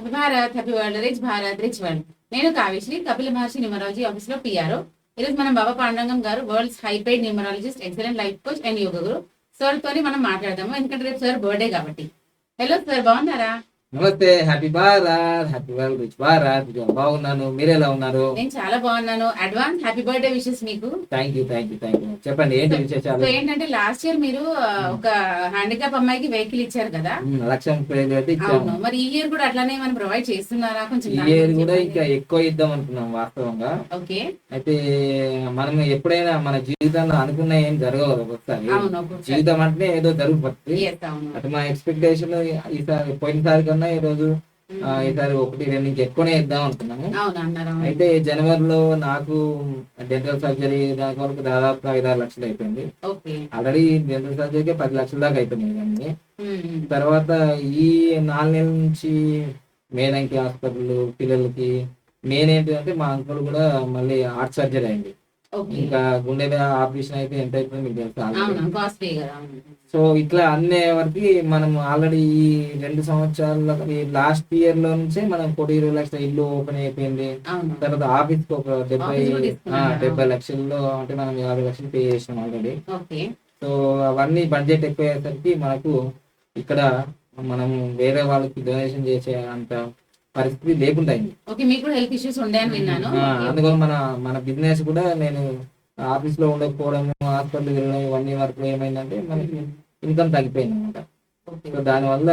Happy Bharat, happy world, rich Bharat, rich world. నేను కావ్యశ్రీ, కపిల మహర్షి numerology office లో PRO. ఈరోజు మనం బాబా పాండురంగం గారు, world's high paid numerologist, excellent life coach and yoke Guru sir తోని మనం మాట్లాడదాము. ఎందుకంటే రేపు సార్ బర్త్డే కాబట్టి. హలో సార్, బాగున్నారా? నమస్తే. Happy Bharat, happy world, rich Bharat. బాగున్నాను, మీరు ఎలా ఉన్నారు? నేను చాలా బాగున్నాను. అడ్వాన్స్ హ్యాపీ బర్త్డే విషెస్ మీకు. Thank you, thank you, thank you. చెప్పండి, ఏంటి విశేషాలు? ఏంటంటే లాస్ట్ ఇయర్ మీరు ఒక హ్యాండిక్యాప్ అమ్మాయికి వెహికల్ ఇచ్చారు కదా, 1,30,000 అయితే అవును. ఇచ్చాము. మరి ఈ ఇయర్ కూడా అట్లానే మనం ప్రొవైడ్ చేస్తున్నారా? కొంచెం ఈ ఇయర్ కూడా ఇంకా ఎక్కువ ఇద్దాం అనుకున్నాం వాస్తవంగా. ఓకే. అయితే మనం ఎప్పుడైనా మన జీవితంలో అనుకున్న ఏం జరగదు ఒకసారి. జీవితం అంటే ఏదో జరుగుతుంది. అటు మా ఎక్స్పెక్టేషన్ ఈసారి పోయినసారి కన్నా ఈ రోజు ఈసారి 1-2 నుంచి ఎక్కువనే ఇద్దాం అనుకున్నాము. అయితే జనవరిలో నాకు డెంటల్ సర్జరీ దాని వరకు దాదాపు 5-6 లక్షలు అయిపోయింది. ఆల్రెడీ డెంటల్ సర్జరీకి 10 లక్షల దాకా అయిపోయింది కానీ తర్వాత ఈ 4 నెలల నుంచి మేడంకి హాస్పిటల్ పిల్లలకి మెయిన్ ఏంటి అంటే మా అంకుల్ కూడా మళ్ళీ హార్ట్ సర్జరీ అయింది. ఇంకా గుండె ఆపరేషన్ అయితే ఎంత అవుతుంది మీకు తెలుసు. సో ఇట్లా అన్ని వరకు మనం ఆల్రెడీ ఈ 2 సంవత్సరాల లాస్ట్ ఇయర్ లో నుంచే మనం 20 లక్షల ఇల్లు ఓపెన్ అయిపోయింది. తర్వాత ఆఫీస్ కి ఒక 70 లక్షల్లో అంటే మనం 50 లక్షలు పే చేసినాం ఆల్రెడీ. సో అవన్నీ బడ్జెట్ ఎక్కువ అయ్యేసరికి మనకు ఇక్కడ మనం వేరే వాళ్ళకి డొనేషన్ చేసే అంత పరిస్థితి లేకుండా అందుకని మన బిజినెస్ కూడా నేను ఆఫీస్ లో ఉండకపోవడం, హాస్పిటల్ వెళ్ళడం ఇవన్నీ వరకు ఏమైందంటే మనకి ఇన్కమ్ తగ్గిపోయింది అనమాట. సో దానివల్ల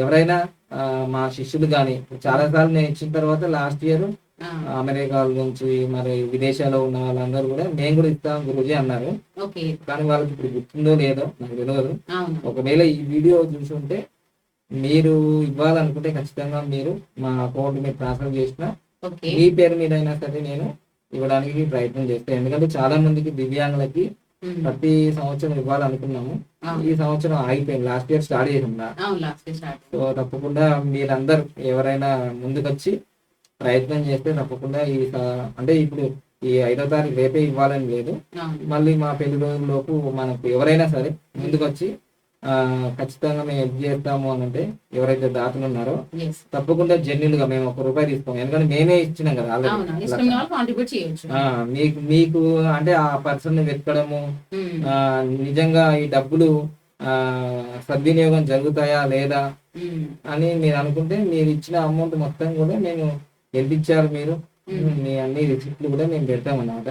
ఎవరైనా మా శిష్యులు కానీ చాలా సార్లు నేను ఇచ్చిన తర్వాత లాస్ట్ ఇయర్ అమెరికా నుంచి మరి విదేశాల్లో ఉన్న వాళ్ళందరూ కూడా మేము కూడా ఇస్తాం గురూజీ అన్నారు. కానీ వాళ్ళకి ఇప్పుడు గుర్తుందో లేదో నాకు తెలియదు. ఒకవేళ ఈ వీడియో చూసి ఉంటే మీరు ఇవ్వాలనుకుంటే ఖచ్చితంగా మీరు మా అకౌంట్ మీరు ట్రాన్స్ఫర్ చేసిన మీ పేరు మీద అయినా సరే నేను ఇవ్వడానికి ప్రయత్నం చేస్తాను. ఎందుకంటే చాలా మందికి దివ్యాంగులకి ప్రతి సంవత్సరం ఇవ్వాలనుకున్నాము. ఈ సంవత్సరం ఆగిపోయింది. లాస్ట్ ఇయర్ స్టార్ట్ చేసిందా. సో తప్పకుండా మీరందరూ ఎవరైనా ముందుకొచ్చి ప్రయత్నం చేస్తే తప్పకుండా ఈ అంటే ఇప్పుడు ఈ 5వ తారీఖు రేపే ఇవ్వాలని లేదు. మళ్ళీ మా పెళ్లి రోజుల్లోపు మనకు ఎవరైనా సరే ముందుకొచ్చి ఖచ్చితంగా మేము హెల్ప్ చేస్తాము అని అంటే ఎవరైతే దాతలు ఉన్నారో తప్పకుండా జెన్యున్గా మేము ₹1 తీసుకోము. ఎందుకంటే మేమే ఇచ్చినాం కదా ఆల్రెడీ. మీకు అంటే ఆ పర్సన్ వెతకడము నిజంగా ఈ డబ్బులు సద్వినియోగం జరుగుతాయా లేదా అని మీరు అనుకుంటే మీరు ఇచ్చిన అమౌంట్ మొత్తం కూడా నేను ఎంత ఇచ్చారు మీరు మీ అన్ని రిసిప్ట్లు కూడా మేము పెడతామన్నమాట.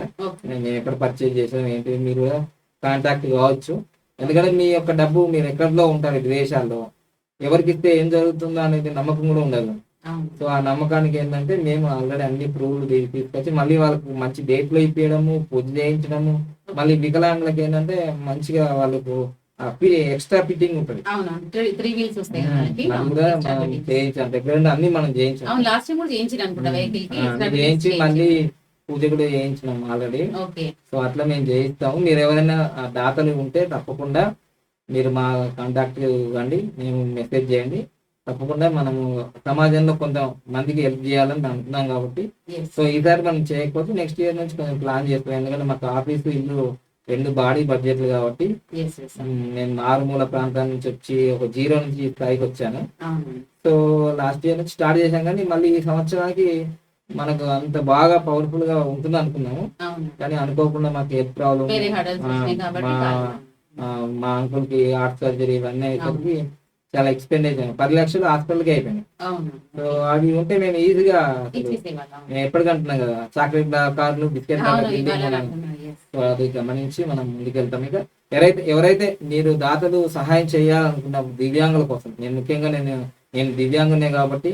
నేను ఎక్కడ పర్చేజ్ చేసాం ఏంటి మీరు కూడా కాంటాక్ట్ కావచ్చు. ఎందుకంటే మీ యొక్క డబ్బు మీరు ఎక్కడిలో ఉంటారు విదేశాల్లో, ఎవరికి ఇస్తే ఏం జరుగుతుందో అనేది నమ్మకం కూడా ఉండదు. సో ఆ నమ్మకానికి ఏంటంటే మేము ఆల్రెడీ అన్ని ప్రూవ్లు తీసుకొచ్చి మళ్ళీ వాళ్ళకు మంచి డేట్ లో ఇప్పించడము, పూజ చేయించడము, మళ్ళీ వికలాంగులకి ఏంటంటే మంచిగా వాళ్ళకు ఎక్స్ట్రా ఫిట్టింగ్ ఉంటుంది. దగ్గర అన్ని మనం చేయించి మళ్ళీ పూజ కూడా చేయించినాం ఆల్రెడీ. సో అట్లా మేము చేయిస్తాము. మీరు ఎవరైనా దాతలు ఉంటే తప్పకుండా మీరు మా కాంటాక్ట్ ఇవ్వండి, మేము మెసేజ్ చేయండి. తప్పకుండా మనము సమాజంలో కొంత మందికి హెల్ప్ చేయాలని అనుకున్నాం కాబట్టి సో ఈసారి మనం చేయకపోతే నెక్స్ట్ ఇయర్ నుంచి కొంచెం ప్లాన్ చేస్తాం. ఎందుకంటే మాకు ఆఫీసు ఇల్లు 2 బాడీ బడ్జెట్లు కాబట్టి నేను మారుమూల ప్రాంతం నుంచి వచ్చి ఒక 0 నుంచి స్థాయికి వచ్చాను. సో లాస్ట్ ఇయర్ నుంచి స్టార్ట్ చేశాం కానీ మళ్ళీ ఈ సంవత్సరానికి మనకు అంత బాగా పవర్ఫుల్ గా ఉంటుంది అనుకున్నాము. కానీ అనుకోకుండా మాకు హెల్త్ ప్రాబ్లం, మా అంకుల్ కి హార్ట్ సర్జరీ ఇవన్నీ అయ్యేసరికి చాలా ఎక్స్పెండ్ అయిపోయాయి. 10 లక్షలు హాస్పిటల్కి అయిపోయినాయి. సో అవి ఉంటే మేము ఈజీగా మేము ఎప్పటికంటున్నాం కదా చాక్లెట్ కార్లు బిస్కెట్ సో అది గమనించి మనం ముందుకెళ్తాం. ఇక ఎవరైతే మీరు దాతలు సహాయం చేయాలనుకున్న దివ్యాంగుల కోసం, నేను ముఖ్యంగా నేను దివ్యాంగునే కాబట్టి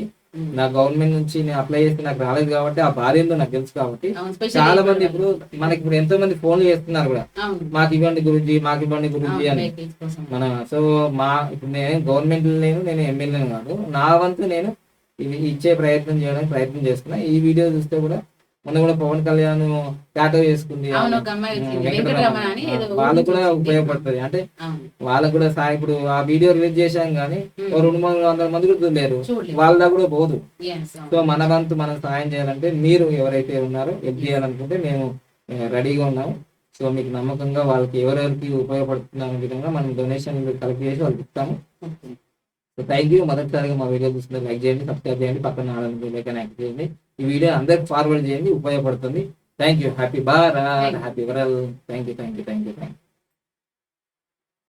నా గవర్నమెంట్ నుంచి నేను అప్లై చేస్తే నాకు రాలేదు కాబట్టి ఆ బాధ ఏందో నాకు తెలుసు కాబట్టి చాలా మంది మనకి ఇప్పుడు ఎంతో మంది ఫోన్లు చేస్తున్నారు కూడా, మాకు ఇవ్వండి గురూజీ, మాకు ఇవ్వండి గురూజీ అని. సో ఇప్పుడు నేను గవర్నమెంట్ నేను ఎమ్మెల్యేను కాదు, నా వంతు నేను ఇవి ఇచ్చే ప్రయత్నం చేయడానికి ప్రయత్నం చేస్తున్నా. ఈ వీడియో చూస్తే కూడా మొన్న కూడా పవన్ కళ్యాణ్ టాటో చేసుకుంది, వాళ్ళకు కూడా ఉపయోగపడుతుంది. అంటే వాళ్ళకు కూడా ఇప్పుడు ఆ వీడియో రిలీజ్ చేశాం కానీ 200-300 మంది కూడా చూడలేరు, వాళ్ళ కూడా పోదు. సో మన వంతు మనం సాయం చేయాలంటే మీరు ఎవరైతే ఉన్నారో హెల్ప్ చేయాలనుకుంటే మేము రెడీగా ఉన్నాము. సో మీకు నమ్మకంగా వాళ్ళకి ఎవరెవరికి ఉపయోగపడుతున్న విధంగా మనం డొనేషన్ కలెక్ట్ చేసి వాళ్ళకి ఇస్తాము. So thank you. మొదటిసారిగా మా వీడియో చూస్తున్నారు, లైక్ చేయండి, సబ్స్క్రైబ్ చేయండి, పక్కన ఆడాలని బెల్ ఐకాన్ యాక్టివ్ చేయండి. ఈ వీడియో అందరికి ఫార్వర్డ్ చేయండి, ఉపయోగపడుతుంది. Thank you. Happy Bharat, happy world. Thank you.